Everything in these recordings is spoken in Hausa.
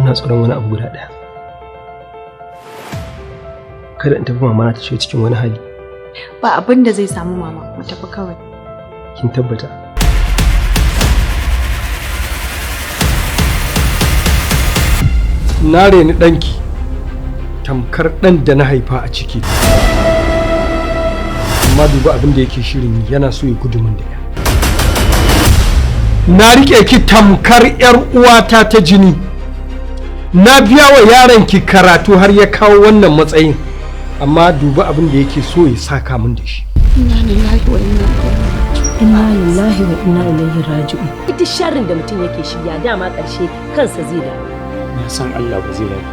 ina tsoron wani abu guda ɗaya. Kada in tafi mama na ta shiga cikin wani hali. Ba abin da zai samu mama, mu tafi kawai. Kin tabbata? Na reni ɗanki tamkar ɗan da na haifa a ciki. Amma duba abin da yake shirin yana so ya gudu min da ya. Na riƙe ki tamkar 'yar uwata ta jini. Na biya wa yaron ki karatu har ya kawo wannan matsayin. Amma duba abin da yake so ya saka min da shi. Inna lillahi wa inna ilaihi raji'un. Ita sharrin da mutum yake shirya dama ƙarshe kansa zai dawo. Na san Allah ba zai rayu.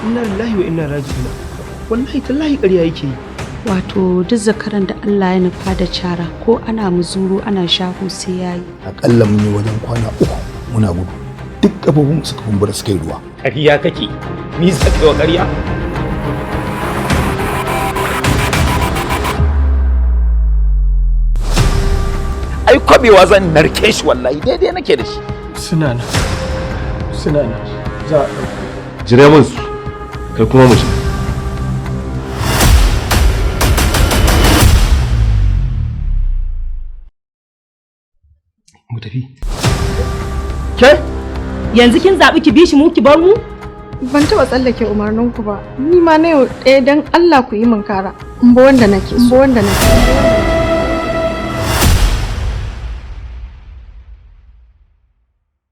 Inna lillahi wa inna raji'un. Wallahi tallahi ƙarya yake yi. Wato duk zakaran da Allah ya nufa da cara ko ana muzuru ana shahu sai yayi. Akalla mun yi wajen kwana 3 muna gudu. Duk kafofin suka kumbura suka yi ruwa. Ƙarya kake? Ni saka wa ƙarya? Ai kwabewa zan narke shi wallahi daidai nake da shi. Suna nan. Za a ɗauka. Jire mun su. Kai kuma mu shiga. Mu tafi. Ke? Yanzu kin zaɓi ki bi shi mu ki bar mu? Ban taɓa tsallake umarninku ba. Ni ma na yau ɗaya don Allah ku yi min kara. In ba wanda nake so.